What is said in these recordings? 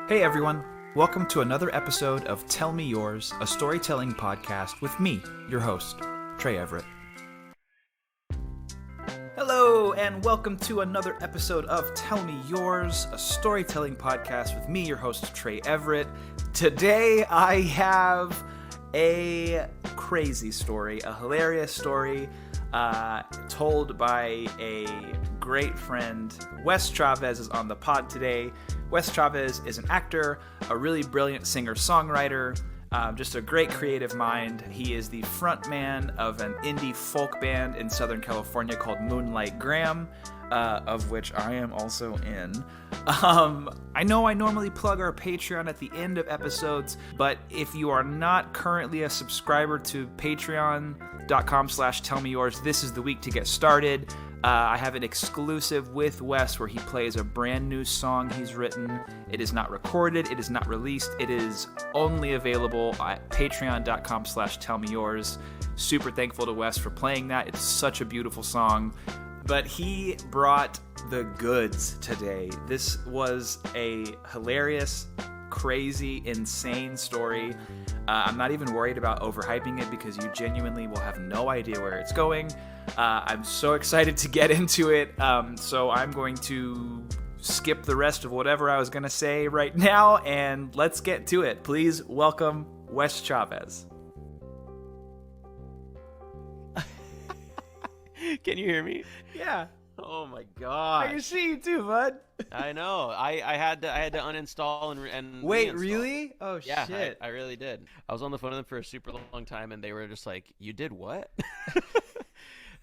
Hey everyone, welcome to another episode of Tell Me Yours, a storytelling podcast with me, your host, Trey Everett. Hello, and welcome to another episode of Tell Me Yours, a storytelling podcast with me, your host, Trey Everett. Today I have a crazy story, a hilarious story told by a great friend. Wes Chavez is on the pod today. Wes Chavez is an actor, a really brilliant singer-songwriter, just a great creative mind. He is the frontman of an indie folk band in Southern California called Moonlight Graham, of which I am also in. I know I normally plug our Patreon at the end of episodes, but if you are not currently a subscriber to patreon.com/tellmeyours, this is the week to get started. I have an exclusive with Wes where he plays a brand new song he's written. It is not recorded. It is not released. It is only available at patreon.com/tellmeyours. Super thankful to Wes for playing that. It's such a beautiful song. But he brought the goods today. This was a hilarious, crazy, insane story. I'm not even worried about overhyping it because you genuinely will have no idea where it's going. I'm so excited to get into it, so I'm going to skip the rest of whatever I was going to say right now, and let's get to it. Please welcome Wes Chavez. Can you hear me? Yeah. Oh my god! I can see you too, bud. I know. I had to uninstall and Wait, reinstall. Really? Oh Yeah, shit! I really did. I was on the phone with them for a super long time, and they were just like, "You did what?"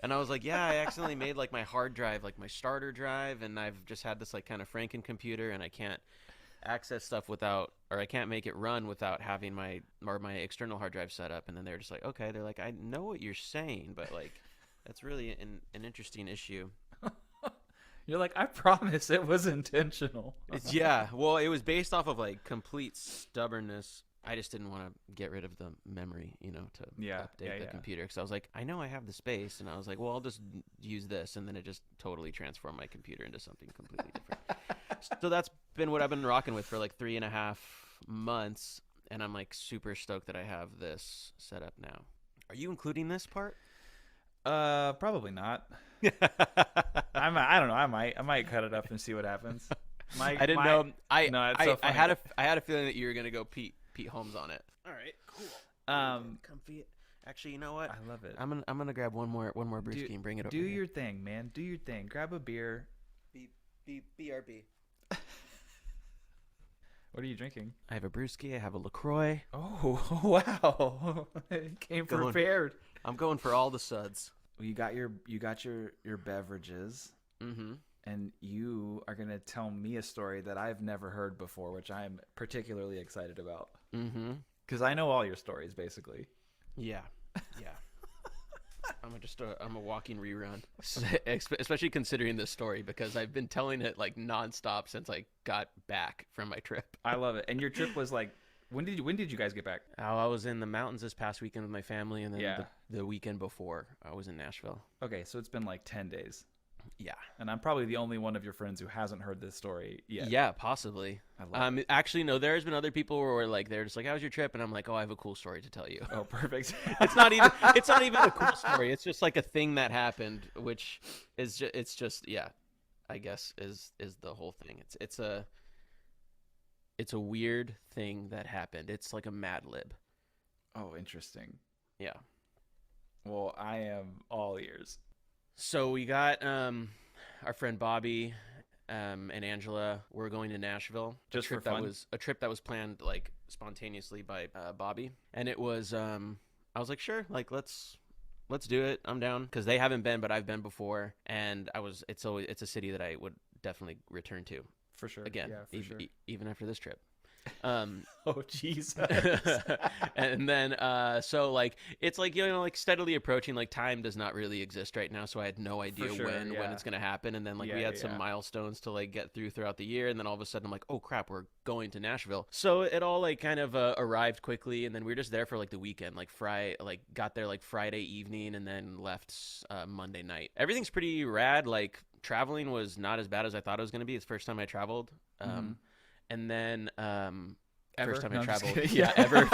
And I was like, "Yeah, I accidentally made like my hard drive, like my starter drive, and I've just had this like kind of Franken computer, and I can't access stuff without, or I can't make it run without having my external hard drive set up." And then they're just like, "Okay," they're like, "I know what you're saying, but like." That's really an interesting issue. You're like, I promise it was intentional. Yeah, well, it was based off of like complete stubbornness. I just didn't want to get rid of the memory, to update the computer. Because I was like, I know I have the space, and I was like, well, I'll just use this, and then it just totally transformed my computer into something completely different. So that's been what I've been rocking with for like 3.5 months, and I'm like super stoked that I have this set up now. Are you including this part? Probably not. I don't know. I might cut it up and see what happens. I didn't know. I had a feeling that you were gonna go Pete Holmes on it. All right, cool. Comfy. Actually, you know what? I love it. I'm gonna grab one more brewski and bring it over. Do your thing, man. Do your thing. Grab a beer. BRB. What are you drinking? I have a brewski. I have a LaCroix. Oh, wow! It came prepared. I'm going for all the suds. Well, you got your beverages. Mm-hmm. And you are gonna tell me a story that I've never heard before, which I'm particularly excited about. Mm-hmm. Because I know all your stories, basically. Yeah. I'm a walking rerun, especially considering this story because I've been telling it like nonstop since I got back from my trip. I love it. And your trip was like. When did you guys get back? Oh, I was in the mountains this past weekend with my family, and then the weekend before I was in Nashville. Okay, so it's been like 10 days. Yeah. And I'm probably the only one of your friends who hasn't heard this story yet. Yeah, possibly. I love it. Actually, no, there's been other people where like they're just like, "How was your trip?" And I'm like, "Oh, I have a cool story to tell you." Oh, perfect. It's not even a cool story. It's just like a thing that happened, which is I guess is the whole thing. It's a weird thing that happened. It's like a Mad Lib. Oh, interesting. Yeah. Well, I am all ears. So we got our friend Bobby and Angela. We're going to Nashville. Just for fun? That was a trip that was planned like spontaneously by Bobby. And it was I was like, sure, like let's do it. I'm down because they haven't been, but I've been before, and it's a city that I would definitely return to. For sure. Again, yeah, for sure. Even after this trip. Oh Jesus. And then so like it's like like steadily approaching, like time does not really exist right now, so I had no idea when it's gonna happen. And then like we had some milestones to like get throughout the year, and then all of a sudden I'm like, oh crap, we're going to Nashville. So it all like kind of arrived quickly, and then we were just there for like the weekend, like got there like Friday evening and then left Monday night. Everything's pretty rad. Like traveling was not as bad as I thought it was gonna be. It's the first time I traveled. And then Ever? first time No, I I'm just traveled, kidding. yeah, ever.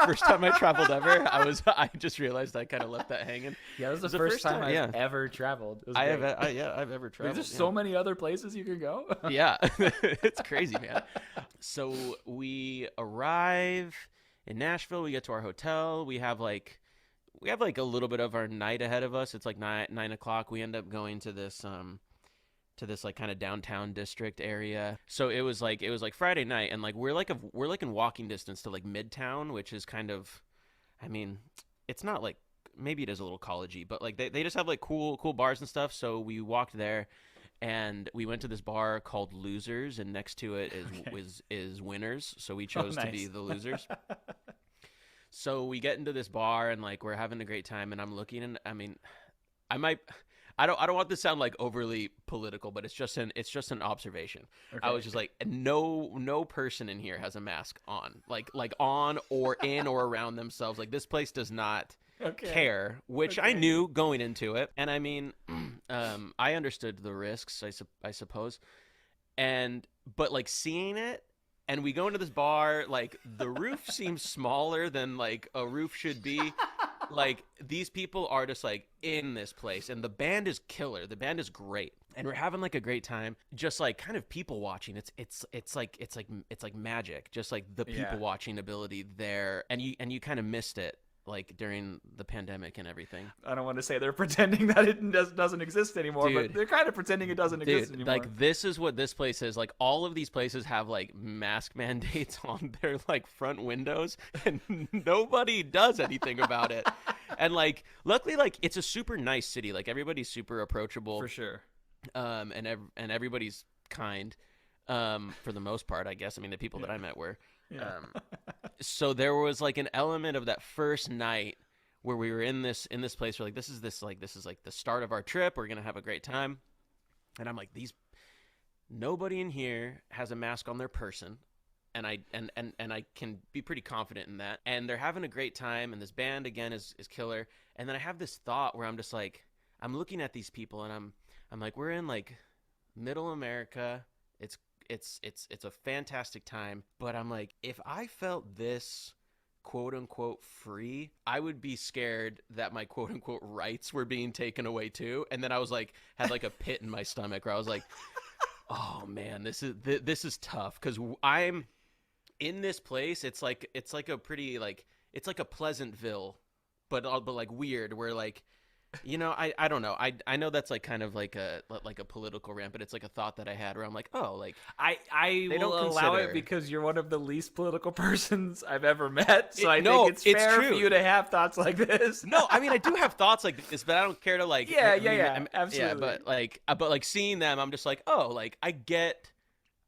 First time I traveled ever. I just realized I kind of left that hanging. Yeah, this is It was the first time I've yeah. ever traveled. It was I've great. ever traveled. There's yeah. so many other places you can go. Yeah, it's crazy, man. So we arrive in Nashville. We get to our hotel. We have like a little bit of our night ahead of us. It's like 9 o'clock. We end up going to this like kind of downtown district area. So it was like Friday night, and like we're like in walking distance to like Midtown, which is kind of, I mean, it's not like, maybe it is a little collegey, but like they just have like cool bars and stuff. So we walked there, and we went to this bar called Losers, and next to it is Winners. So we chose to be the losers. So we get into this bar, and like we're having a great time, and I'm looking, and I mean, I don't want this to sound like overly political, but it's just an observation. Okay. I was just like, no person in here has a mask on, like on or in or around themselves. Like this place does not care, which I knew going into it. And I mean, I understood the risks, I suppose. But like seeing it, and we go into this bar, like the roof seems smaller than like a roof should be. Like these people are just like in this place, and the band is killer. The band is great, and we're having like a great time. Just like kind of people watching. It's like magic. Just like the people watching ability there, and you kind of missed it like during the pandemic and everything. I don't want to say they're pretending that it doesn't exist anymore, but they're kind of pretending it doesn't exist anymore. Like this is what this place is. Like all of these places have like mask mandates on their like front windows, and nobody does anything about it. And like luckily, like it's a super nice city. Like everybody's super approachable for sure. And everybody's kind for the most part, I guess. I mean, the people that I met were. Yeah. So there was like an element of that first night where we were in this place where like this is like the start of our trip. We're gonna have a great time, and I'm like, nobody in here has a mask on their person, and I can be pretty confident in that. And they're having a great time, and this band again is killer. And then I have this thought where I'm just like, I'm looking at these people, and I'm like, we're in like middle America. It's a fantastic time, but I'm like, if I felt this quote unquote free, I would be scared that my quote unquote rights were being taken away too. And then I was like, had like a pit in my stomach where I was like, oh man, this is tough, because I'm in this place. It's like a pretty like, it's like a Pleasantville, but like weird, where like, you know, I don't know. I know that's like kind of like a political rant, but it's like a thought that I had where I'm like, oh, like I will allow it because you're one of the least political persons I've ever met. So I think it's fair for you to have thoughts like this. No, I mean, I do have thoughts like this, but I don't care to like. Yeah, absolutely. Yeah, but like seeing them, I'm just like, oh, like I get.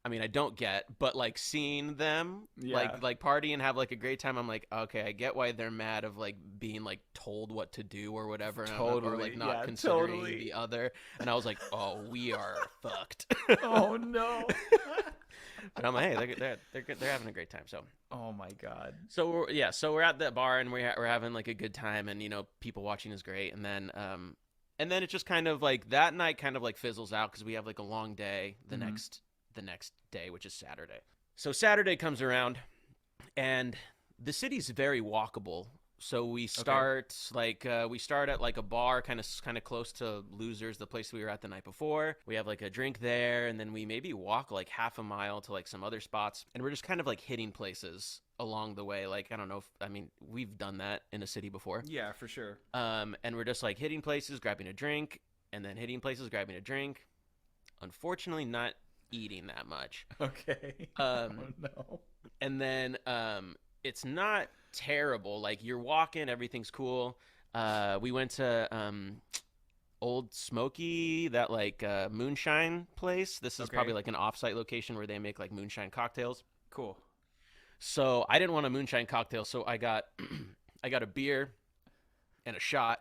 I mean, I don't get, but like seeing them like party and have like a great time, I'm like, okay, I get why they're mad of like being like told what to do or whatever, or like not considering the other. And I was like, oh, we are fucked. Oh no. But I'm like, hey, they're having a great time. So. Oh my god. So we're at that bar, and we're having like a good time, and you know, people watching is great, and then it just kind of like that night kind of like fizzles out because we have like a long day the next day, which is Saturday. So Saturday comes around, and the city's very walkable. So we start we start at like a bar kind of close to Losers, the place we were at the night before. We have like a drink there, and then we maybe walk like half a mile to like some other spots, and we're just kind of like hitting places along the way. Like, I don't know we've done that in a city before. Yeah, for sure. And we're just like hitting places, grabbing a drink, and then hitting places, grabbing a drink. Unfortunately, not eating that much. Okay. Oh no. And then it's not terrible. Like, you're walking, everything's cool. We went to Old Smoky, that like moonshine place. This is probably like an off-site location where they make like moonshine cocktails. Cool. So I didn't want a moonshine cocktail, so I got a beer and a shot.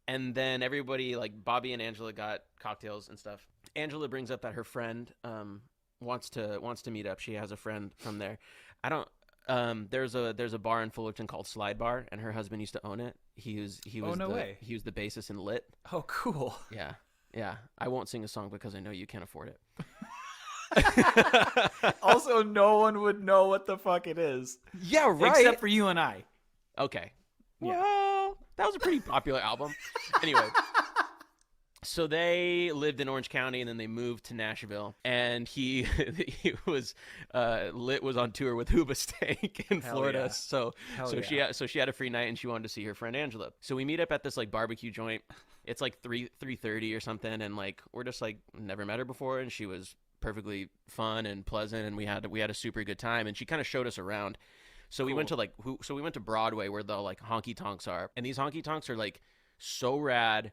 And then everybody, like Bobby and Angela, got cocktails and stuff. Angela brings up that her friend wants to meet up. She has a friend from there. There's a bar in Fullerton called Slide Bar, and her husband used to own it. He was the bassist in Lit. Oh, cool. Yeah. I won't sing a song because I know you can't afford it. Also, no one would know what the fuck it is. Yeah, right. Except for you and I. Okay. Yeah. Well, that was a pretty popular album. Anyway. So they lived in Orange County, and then they moved to Nashville. And he was on tour with Hoobastank in Florida. Yeah. So she had a free night, and she wanted to see her friend Angela. So we meet up at this like barbecue joint. It's like 3:30 or something, and like we're just like never met her before, and she was perfectly fun and pleasant, and we had a super good time. And she kind of showed us around. So we went to Broadway, where the like honky tonks are, and these honky tonks are like so rad.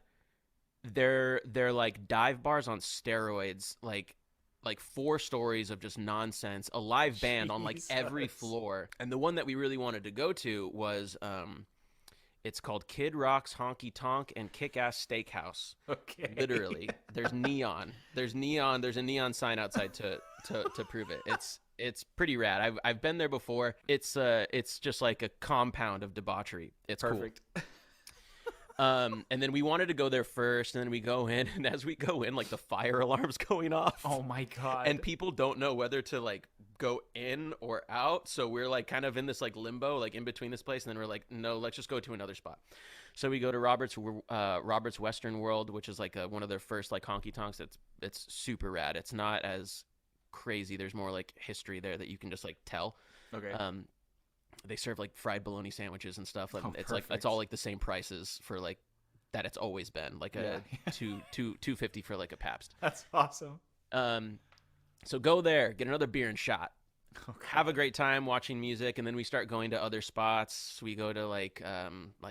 They're like dive bars on steroids, like 4 stories of just nonsense, a live band on like every floor. And the one that we really wanted to go to was it's called Kid Rock's Honky Tonk and Kick-Ass Steakhouse. Okay. Literally. There's neon. There's a neon sign outside to prove it. It's pretty rad. I've been there before. It's just like a compound of debauchery. It's perfect. Cool. And then we wanted to go there first, and then we go in, and as we go in, like the fire alarm's going off. Oh my God. And people don't know whether to like go in or out. So we're like kind of in this like limbo, like in between this place. And then we're like, no, let's just go to another spot. So we go to Robert's Western World, which is like one of their first like honky tonks. It's super rad. It's not as crazy. There's more like history there that you can just like tell. Okay. They serve like fried bologna sandwiches and stuff. It's like it's all like the same prices for like that it's always been, like a $2.50 for like a Pabst. That's awesome. So go there, get another beer and shot. Okay. Have a great time watching music, and then we start going to other spots. We go to like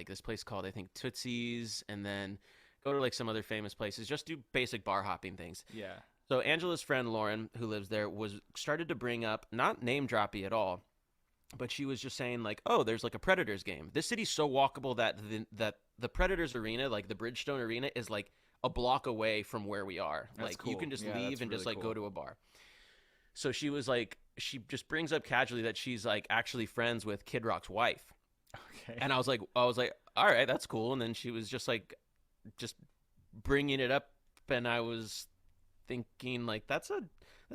this place called, I think, Tootsie's, and then go to like some other famous places. Just do basic bar hopping things. Yeah. So Angela's friend Lauren, who lives there, started to bring up, not name droppy at all, but she was just saying like, oh, there's like a Predators game. This city's so walkable that the Predators arena, like the Bridgestone Arena, is like a block away from where we are. That's like cool. You can just leave and really just like go to a bar. So she was like, she just brings up casually that she's like actually friends with Kid Rock's wife. Okay. And I was like, all right, that's cool. And then she was just like, just bringing it up, and I was thinking like, that's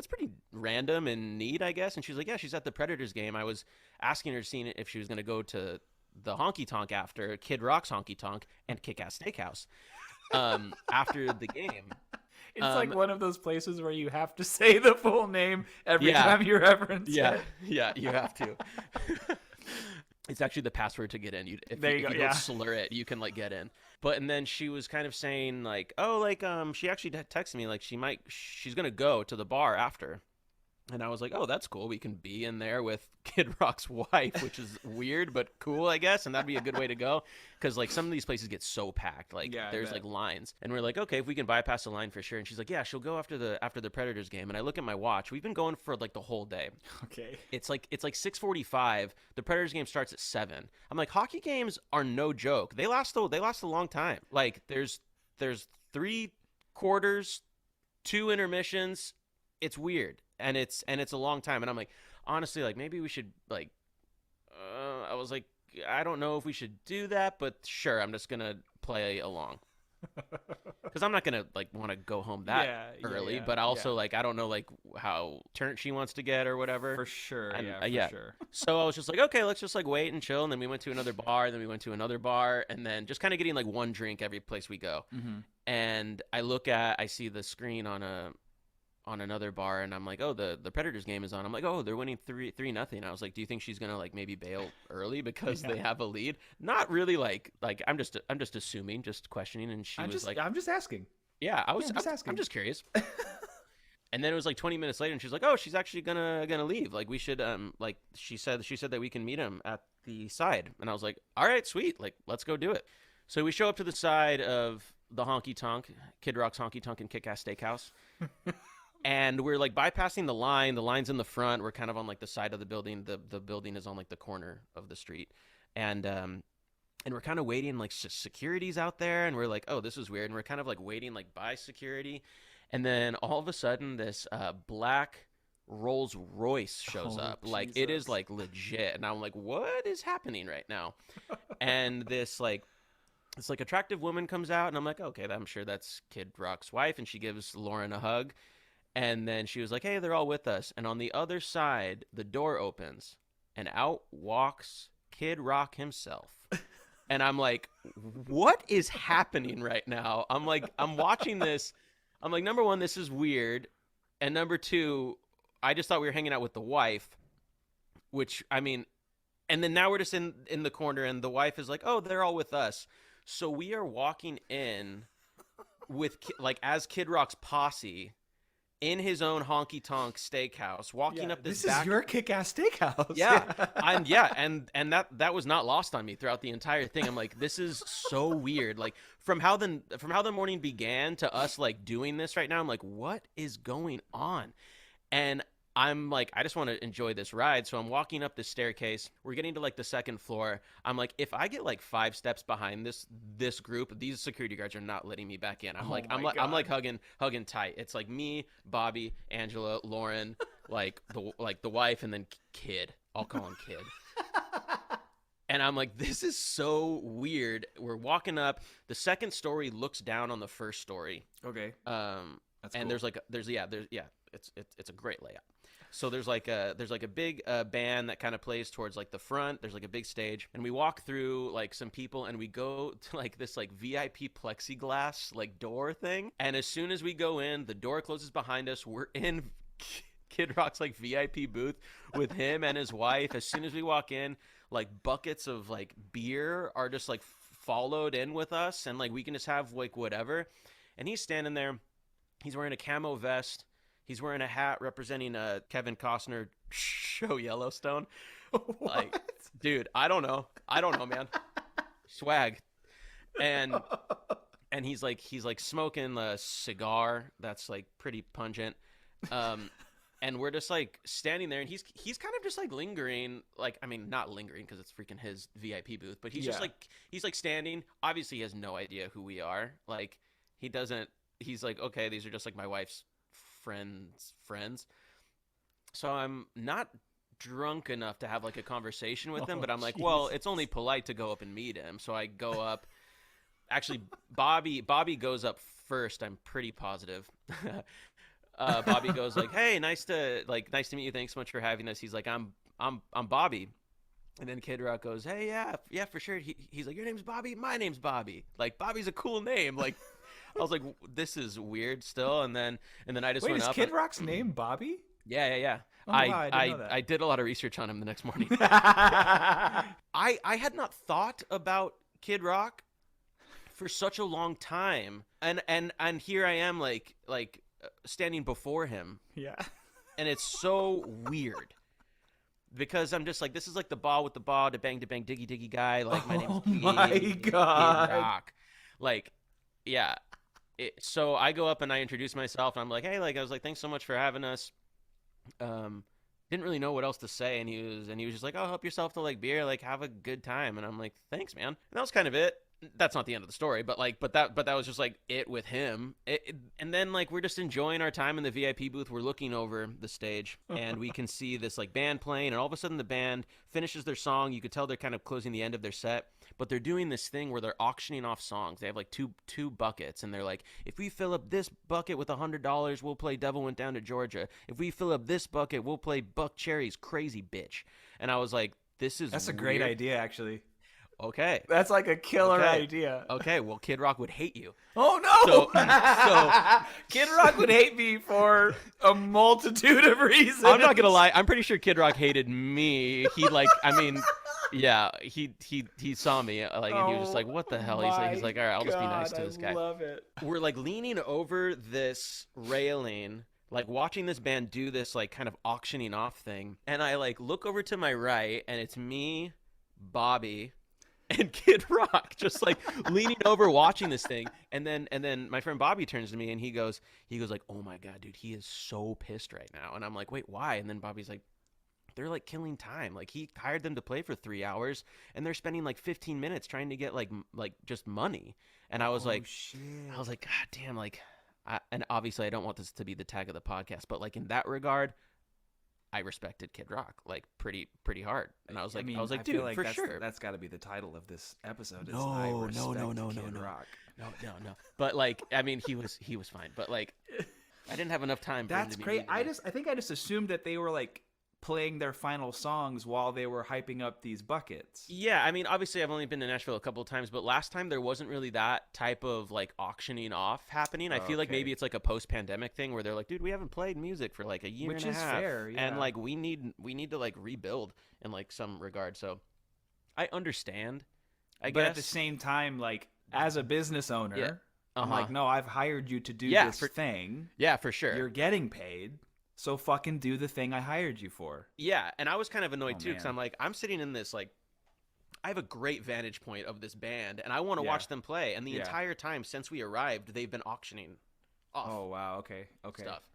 pretty random and neat, I guess. And she's like, yeah, she's at the Predators game. I was asking her, seeing if she was going to go to the honky tonk after Kid Rock's honky tonk and Kick-Ass Steakhouse after the game. It's like one of those places where you have to say the full name every time you reference it. Yeah, you have to. It's actually the password to get in. If you don't slur it, you can like get in. And then she was kind of saying like, oh, like she actually texted me like she's gonna go to the bar after. And I was like, oh, that's cool. We can be in there with Kid Rock's wife, which is weird, but cool, I guess. And that'd be a good way to go. Because, like, some of these places get so packed. Like, there's, like, lines. And we're like, okay, if we can bypass the line for sure. And she's like, yeah, she'll go after the Predators game. And I look at my watch. We've been going for, like, the whole day. Okay. It's like 6:45. The Predators game starts at 7. I'm like, hockey games are no joke. They last a long time. Like, there's 3 quarters, 2 intermissions. It's weird. And it's a long time. And I'm like, honestly, like, maybe we should, like, I was like, I don't know if we should do that, but sure, I'm just going to play along. Because I'm not going to, like, want to go home that early. But also, like, I don't know, like, how turnt she wants to get or whatever. For sure. And, for sure. So I was just like, okay, let's just, like, wait and chill. And then we went to another bar. And then we went to another bar. And then just kind of getting, like, one drink every place we go. Mm-hmm. And I see the screen on another bar, and I'm like, oh, the Predators game is on. I'm like, oh, they're winning 3-0. I was like, do you think she's gonna like maybe bail early because they have a lead? Not really. Like I'm just assuming, just questioning. And she was like, I'm just asking. Yeah, I'm just asking. I'm just curious. And then it was like 20 minutes later, and she's like, oh, she's actually gonna leave. Like we should like she said that we can meet him at the side. And I was like, all right, sweet. Like let's go do it. So we show up to the side of the honky tonk, Kid Rock's honky tonk and Kick-Ass Steakhouse. And we're like bypassing the line. The line's in the front. We're kind of on like the side of the building. The building is on like the corner of the street. And we're kind of waiting, like security's out there. And we're like, oh, this is weird. And we're kind of like waiting like by security. And then all of a sudden this black Rolls Royce shows up. Like Jesus. It is like legit. And I'm like, what is happening right now? And this like attractive woman comes out. And I'm like, okay, I'm sure that's Kid Rock's wife. And she gives Lauren a hug. And then she was like, hey, they're all with us. And on the other side, the door opens, and out walks Kid Rock himself. And I'm like, what is happening right now? I'm like, I'm watching this. I'm like, number one, this is weird. And number two, I just thought we were hanging out with the wife, which, I mean, and then now we're just in the corner, and the wife is like, oh, they're all with us. So we are walking in with, like, as Kid Rock's posse in his own honky-tonk steakhouse, walking up this is your kick-ass steakhouse. Yeah. And that was not lost on me throughout the entire thing. I'm like, this is so weird. Like, from how the morning began to us, like, doing this right now, I'm like, what is going on? And I'm like, I just want to enjoy this ride. So I'm walking up this staircase. We're getting to, like, the second floor. I'm like, if I get, like, 5 steps behind this group, these security guards are not letting me back in. I'm like hugging tight. It's like me, Bobby, Angela, Lauren, like the wife, and then Kid. I'll call him Kid. And I'm like, this is so weird. We're walking up. The second story looks down on the first story. Okay. That's and cool. It's a great layout. So there's like a big band that kind of plays towards, like, the front. There's, like, a big stage, and we walk through, like, some people, and we go to, like, this, like, VIP plexiglass, like, door thing. And as soon as we go in, the door closes behind us. We're in Kid Rock's, like, VIP booth with him and his wife. As soon as we walk in, like, buckets of, like, beer are just, like, followed in with us, and, like, we can just have, like, whatever. And he's standing there. He's wearing a camo vest. He's wearing a hat representing Kevin Costner show Yellowstone. What? Like, dude, I don't know, man. Swag. And he's like smoking a cigar that's, like, pretty pungent. And we're just, like, standing there, and he's kind of just, like, lingering, like, I mean, not lingering because it's freaking his VIP booth, but he's just like, he's, like, standing. Obviously he has no idea who we are. Like, he's like, okay, these are just, like, my wife's friends. So I'm not drunk enough to have, like, a conversation with him, but I'm like, well, it's only polite to go up and meet him. So I go up. Actually, Bobby goes up first. I'm pretty positive. Bobby goes, like, hey, nice to meet you. Thanks so much for having us. He's like, I'm Bobby. And then Kid Rock goes, hey, yeah, for sure. He's like, your name's Bobby? My name's Bobby. Like, Bobby's a cool name. Like, I was like, this is weird still. And then I just went up. Wait, is Kid Rock's name Bobby? Yeah. Oh, I didn't know that. I did a lot of research on him the next morning. I had not thought about Kid Rock for such a long time. And here I am, like standing before him. Yeah. And it's so weird. Because I'm just like, this is like the ball with the ball, the bang diggy diggy guy. Like, my name's Kid Rock. Like, yeah. So I go up and I introduce myself, and I'm like, hey, like, I was like, thanks so much for having us. Didn't really know what else to say, and he was just like, oh, help yourself to, like, beer, like, have a good time. And I'm like, thanks, man. And that was kind of it. That's not the end of the story, but that was just, like, it with him. And then, like, we're just enjoying our time in the VIP booth. We're looking over the stage, and we can see this, like, band playing, and all of a sudden the band finishes their song. You could tell they're kind of closing the end of their set, but they're doing this thing where they're auctioning off songs. They have, like, two buckets, and they're like, if we fill up this bucket with $100, we'll play Devil Went Down to Georgia. If we fill up this bucket, we'll play Buck Cherry's Crazy Bitch. And I was like, that's a great idea, actually. Okay. That's like a killer idea. Okay, well, Kid Rock would hate you. Oh, no! So Kid Rock would hate me for a multitude of reasons. I'm not going to lie. I'm pretty sure Kid Rock hated me. He, like, I mean, yeah, he saw me. Like, and he was just like, what the hell? He's like, all right, I'll just be nice to this guy. I love it. We're, like, leaning over this railing, like, watching this band do this, like, kind of auctioning off thing. And I, like, look over to my right, and it's me, Bobby, and Kid Rock just, like, leaning over watching this thing. And then my friend Bobby turns to me and he goes like, oh my God, dude, he is so pissed right now. And I'm like, wait, why? And then Bobby's like, they're, like, killing time. Like, he hired them to play for 3 hours and they're spending, like, 15 minutes trying to get like just money. And I was like, shit. I was like, God damn, like, and obviously I don't want this to be the tag of the podcast, but, like, in that regard, I respected Kid Rock, like, pretty hard. And I was like, dude, like for sure. That's got to be the title of this episode. No. Kid Rock. No. But, like, I mean, he was fine. But, like, I didn't have enough time. That's great. I think I just assumed that they were like playing their final songs while they were hyping up these buckets. Yeah, I mean, obviously I've only been to Nashville a couple of times, but last time there wasn't really that type of like auctioning off happening. I feel like maybe it's like a post-pandemic thing where they're like, dude, we haven't played music for like a year and a half. Which is fair, yeah. And like we need to like rebuild in like some regard. So I understand, I guess. But at the same time, like as a business owner, I'm like, no, I've hired you to do this thing. Yeah, for sure. You're getting paid. So fucking do the thing I hired you for. Yeah, and I was kind of annoyed too because I'm like, I'm sitting in this like, I have a great vantage point of this band, and I want to watch them play. And the entire time since we arrived, they've been auctioning off. Oh wow, okay. Stuff.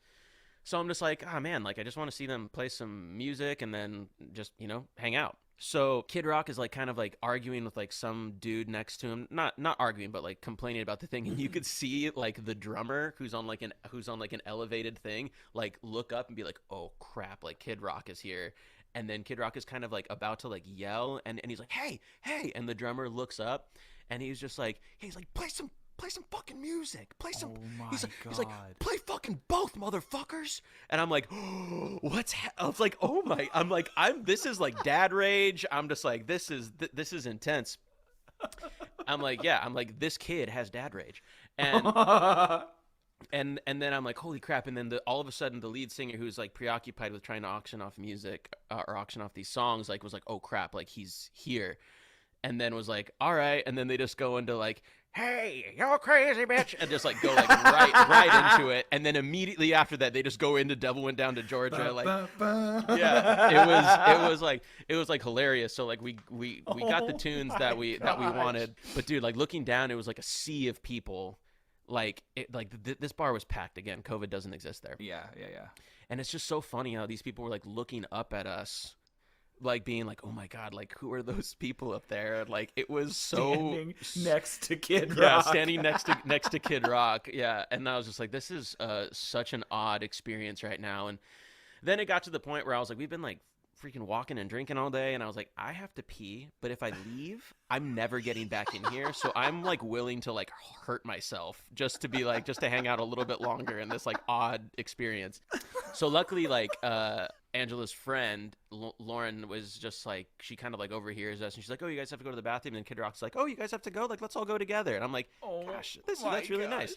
So I'm just like, oh man, like I just want to see them play some music and then just hang out. So Kid Rock is like kind of like arguing with like some dude next to him, not arguing, but like complaining about the thing, and you could see like the drummer who's on like an elevated thing like look up and be like, oh crap, like Kid Rock is here. And then Kid Rock is kind of like about to like yell, and he's like, hey, and the drummer looks up and he's just like, play some fucking music. Play some. He's like, play fucking both, motherfuckers. And I'm like, oh, I was like, oh my. This is like dad rage. I'm just like, this is intense. I'm like, yeah. I'm like, this kid has dad rage. And and then I'm like, holy crap. And then all of a sudden the lead singer, who's like preoccupied with trying to auction off music or auction off these songs, like was like, oh crap, like he's here. And then was like, all right. And then they just go into like, hey, you're crazy bitch, and just like go like right into it. And then immediately after that, they just go into Devil Went Down to Georgia. Like, yeah, it was like hilarious. So like we got the tunes that we wanted, but dude, like looking down, it was like a sea of people. Like this bar was packed again. COVID doesn't exist there. Yeah. And it's just so funny how these people were like looking up at us, like being like, oh my god, like who are those people up there? Like it was standing next to Kid Rock. Yeah, standing next to Kid Rock. Yeah, and I was just like, this is such an odd experience right now. And then it got to the point where I was like, we've been like freaking walking and drinking all day, and I was like, I have to pee, but if I leave, I'm never getting back in here. So I'm like willing to like hurt myself just to hang out a little bit longer in this like odd experience. So luckily, like Angela's friend Lauren was just like, she kind of like overhears us, and she's like, oh, you guys have to go to the bathroom. And Kid Rock's like, oh, you guys have to go, like let's all go together. And I'm like, oh gosh, that's really nice.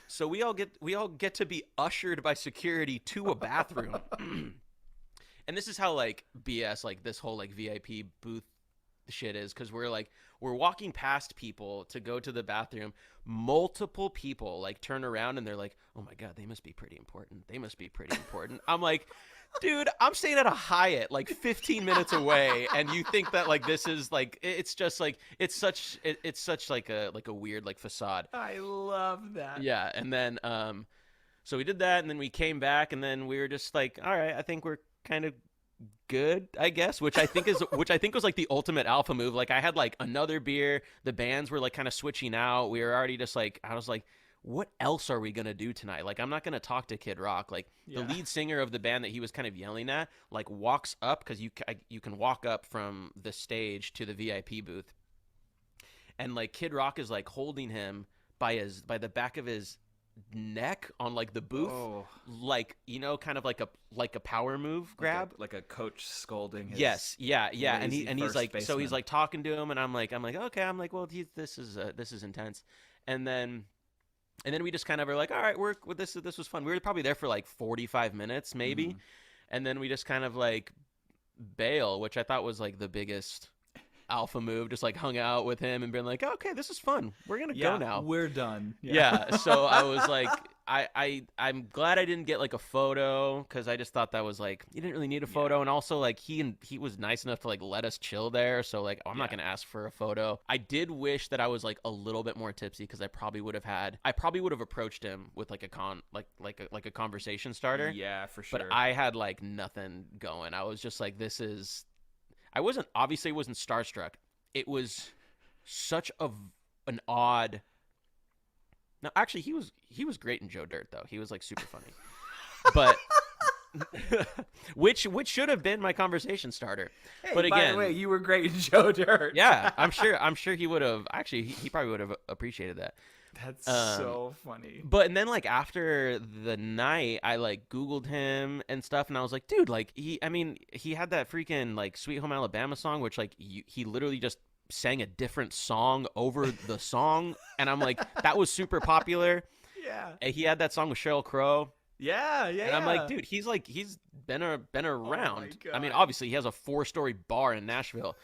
So we all get to be ushered by security to a bathroom. And this is how like BS like this whole like VIP booth shit is, because we're walking past people to go to the bathroom. Multiple people like turn around and they're like, oh my god, they must be pretty important. I'm like, dude, I'm staying at a Hyatt like 15 minutes away, and you think that like this is like, it's just like it's such like a weird like facade. I love that. Yeah. And then so we did that, and then we came back, and then we were just like, all right, I think we're kind of good, I guess, which I think was like the ultimate alpha move. Like I had like another beer, the bands were like kind of switching out, we were already just like, I was like, what else are we gonna do tonight? Like I'm not gonna talk to Kid Rock. Like the lead singer of the band that he was kind of yelling at like walks up, because you can walk up from the stage to the VIP booth, and like Kid Rock is like holding him by the back of his neck on like the booth, like kind of like a power move grab, like a coach scolding his and he's like baseman. So he's like talking to him, and I'm like okay, I'm like, well, this is intense. And then we just kind of are like, all right, this was fun. We were probably there for like 45 minutes maybe. And then we just kind of like bail, which I thought was like the biggest alpha move. Just like hung out with him and been like, okay, this is fun, we're gonna go now, we're done. So I was like, I'm glad I didn't get like a photo, because I just thought that was like, you didn't really need a photo. And also like he was nice enough to like let us chill there, so like I'm not gonna ask for a photo. I did wish that I was like a little bit more tipsy, because I probably would have approached him with like a conversation starter. Yeah, for sure. But I had like nothing going. I was just like, I wasn't starstruck. It was such an odd. No, actually, he was great in Joe Dirt though. He was like super funny, but which should have been my conversation starter. Hey, but again, by the way, you were great in Joe Dirt. Yeah, I'm sure he would have. Actually, he probably would have appreciated that. That's so funny. But and then like after the night, I like Googled him and stuff, and I was like, dude, like he had that freaking like Sweet Home Alabama song, which like he literally just sang a different song over the song, and I'm like, that was super popular. Yeah. And he had that song with Sheryl Crow. Yeah. And I'm like, dude, he's been around. I mean, obviously he has a 4-story bar in Nashville,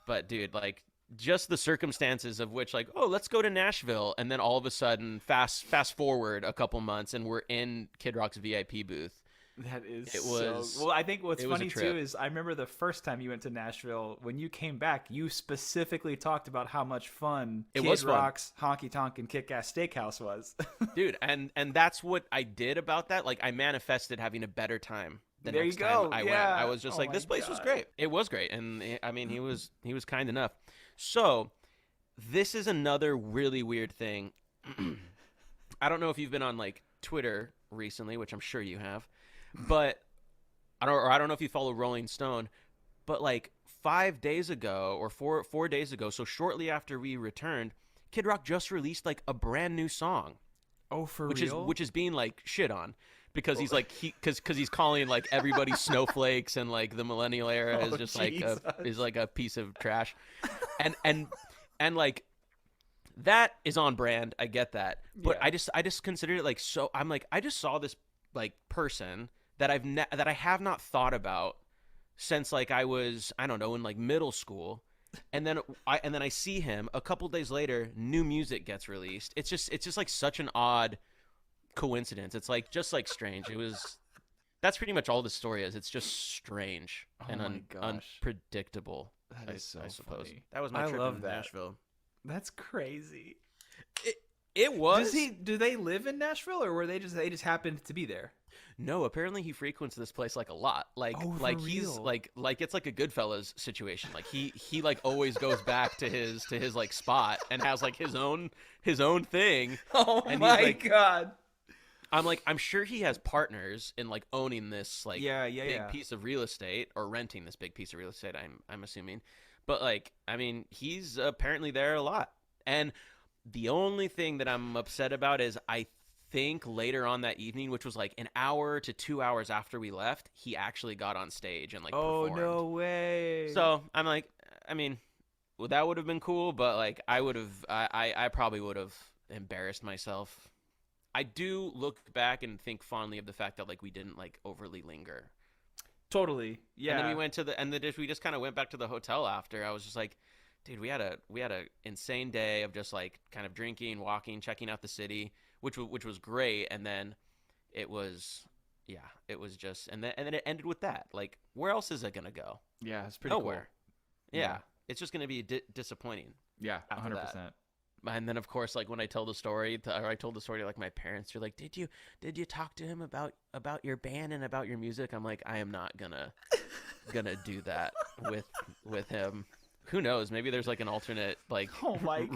but dude, like just the circumstances of which, like, oh, let's go to Nashville, and then all of a sudden, fast forward a couple months, and we're in Kid Rock's VIP booth. Well, I think what's funny too is I remember the first time you went to Nashville, when you came back, you specifically talked about how much fun Kid Rock's Honky Tonk and Kick-Ass Steakhouse was. Dude, and that's what I did about that. Like, I manifested having a better time. There you go. I went. I was just like, this place was great. It was great, and I mean, he was kind enough. So, this is another really weird thing. I don't know if you've been on like Twitter recently, which I'm sure you have, but I don't know if you follow Rolling Stone, but like 5 days ago or four days ago, so shortly after we returned, Kid Rock just released like a brand new song. Oh, for real? Which is being like shit on. Because he's like because he's calling like everybody snowflakes, and like the millennial era is just like a piece of trash, and like that is on brand. I get that, but yeah. I just considered it like, so I'm like, I just saw this like person that I have not thought about since like I was, I don't know, in like middle school, and then I see him a couple days later, new music gets released. It's just like such an odd coincidence. It's like just like strange. That's pretty much all the story is. It's just strange and unpredictable. That is so I suppose. Funny. That was my trip to that. Nashville. That's crazy. It was. Do they live in Nashville, or were they just happened to be there? No, apparently he frequents this place like a lot. Like he's like it's like a Goodfellas situation. Like he like always goes back to his like spot and has like his own thing. Oh and my God. I'm sure he has partners in like owning this like big piece of real estate, or renting this big piece of real estate, I'm assuming. But like, I mean, he's apparently there a lot. And the only thing that I'm upset about is I think later on that evening, which was like an hour to 2 hours after we left, he actually got on stage and like performed. Oh, no way. So I'm like, I mean, well, that would have been cool, but like I probably would have embarrassed myself. I do look back and think fondly of the fact that like we didn't like overly linger. Totally. Yeah. And then we went to we just kind of went back to the hotel after. I was just like, dude, we had a insane day of just like kind of drinking, walking, checking out the city, which was great. And then it was just, and then it ended with that. Like, where else is it gonna go? Yeah, it's pretty nowhere. Cool. Yeah, it's just gonna be disappointing. Yeah, 100%. And then of course, like when I told the story to like my parents, you're like, did you talk to him about your band and about your music? I'm like, I am not gonna do that with him. Who knows? Maybe there's like an alternate like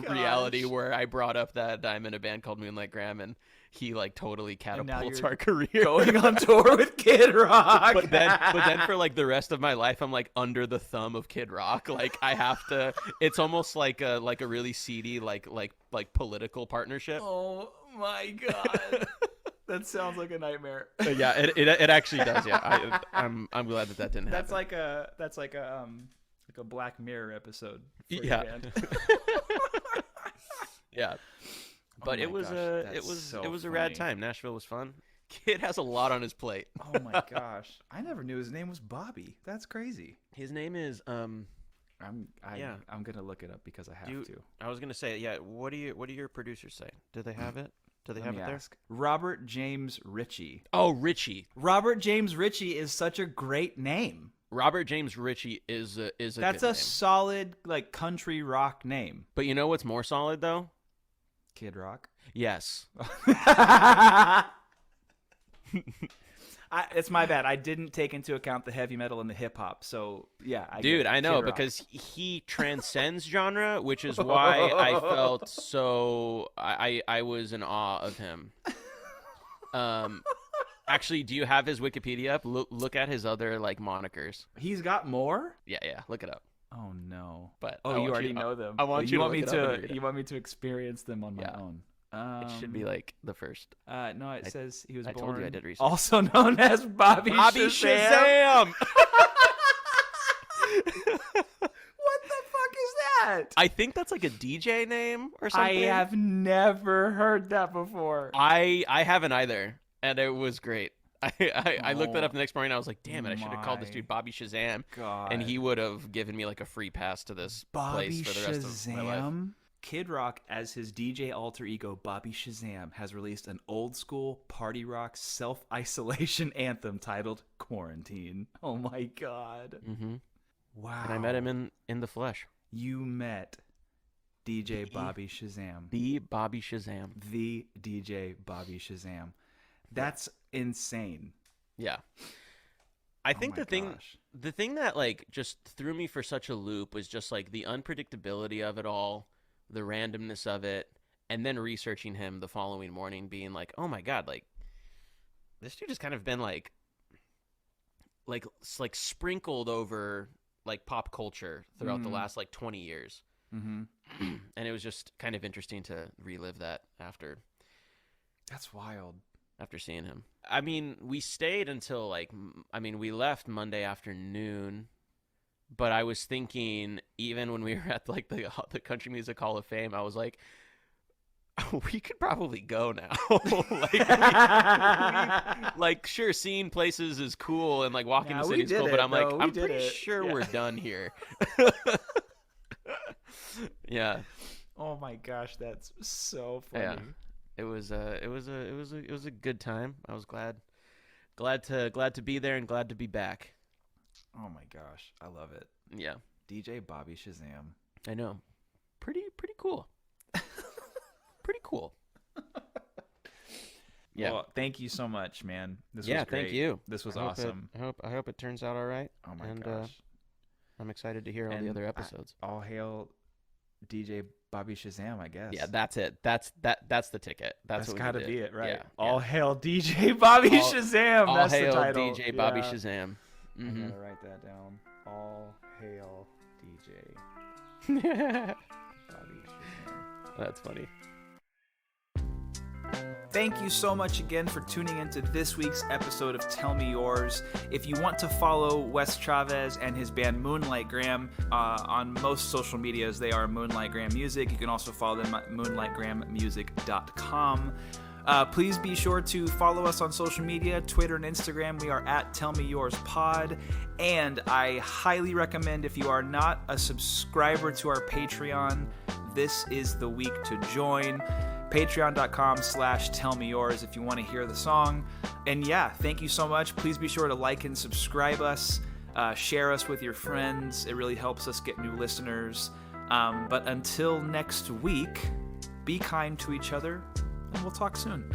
reality where I brought up that I'm in a band called Moonlight Graham, and he like totally catapults our career, going on tour with Kid Rock. but then for like the rest of my life, I'm like under the thumb of Kid Rock. Like I have to. It's almost like a really seedy like political partnership. Oh my God. That sounds like a nightmare. Yeah, it actually does. Yeah, I'm glad that didn't happen. That's like a Black Mirror episode. Yeah. Yeah. But it was a rad time. Nashville was fun. Kid has a lot on his plate. Oh my gosh. I never knew his name was Bobby. That's crazy. His name is I'm gonna look it up because I have to. I was gonna say, yeah, what do your producers say? Do they have it? Do they have it there? Robert James Ritchie. Oh, Ritchie. Robert James Ritchie is such a great name. Robert James Ritchie is a That's a solid like country rock name. But you know what's more solid though? Kid Rock. Yes. It's my bad. I didn't take into account the heavy metal and the hip hop. So yeah, I know because he transcends genre, which is why I felt so. I was in awe of him. Actually, do you have his Wikipedia up? Look at his other like monikers. He's got more? Yeah, look it up. Oh no! But you already know them. I want you want me to experience them on my own. It should be like the first. No, it says he was born. I told you I did research. Also known as Bobby Shazam. What the fuck is that? I think that's like a DJ name or something. I have never heard that before. I haven't either, and it was great. I looked that up the next morning and I was like, damn it, I should have called this dude Bobby Shazam. God. And he would have given me like a free pass to this place for the rest of my life. Kid Rock, as his DJ alter ego, Bobby Shazam, has released an old school party rock self-isolation anthem titled Quarantine. Oh my God. Mm-hmm. Wow. And I met him in the flesh. You met DJ Bobby Shazam. The Bobby Shazam. The DJ Bobby Shazam. That's insane. Yeah. I think the thing that like just threw me for such a loop was just like the unpredictability of it all, the randomness of it, and then researching him the following morning being like, oh my God, like this dude has kind of been like sprinkled over like pop culture throughout the last like 20 years. Mm-hmm. And it was just kind of interesting to relive that after. That's wild. After seeing him. I mean, we stayed until we left Monday afternoon, but I was thinking even when we were at like the Country Music Hall of Fame, I was like, we could probably go now. Like sure, seeing places is cool and like walking the city is cool, but I'm like, I'm pretty sure we're done here. Yeah. Oh my gosh, that's so funny. Yeah. It was a good time. I was glad to be there and glad to be back. Oh my gosh, I love it. Yeah. DJ Bobby Shazam. I know. Pretty cool. Pretty cool. Yeah. Well, thank you so much, man. This was great. Thank you. This was awesome. I hope it turns out all right. Oh my gosh. I'm excited to hear all the other episodes. All hail DJ Bobby Shazam, I guess. Yeah, that's it. That's the ticket. That's got to be it, right? Yeah, all hail DJ Bobby Shazam. All that's hail the title. DJ Bobby Shazam. Mm-hmm. I'm gonna write that down. All hail DJ Bobby Shazam. That's funny. Thank you so much again for tuning into this week's episode of Tell Me Yours. If you want to follow Wes Chavez and his band Moonlight Graham on most social medias, they are Moonlight Graham Music. You can also follow them at moonlightgrahammusic.com. Please be sure to follow us on social media, Twitter and Instagram. We are at Tell Me Yours Pod. And I highly recommend, if you are not a subscriber to our Patreon, this is the week to join. Patreon.com/tellmeyours if you want to hear the song. And yeah, thank you so much. Please be sure to like and subscribe us. Share us with your friends. It really helps us get new listeners. But until next week, be kind to each other, and we'll talk soon.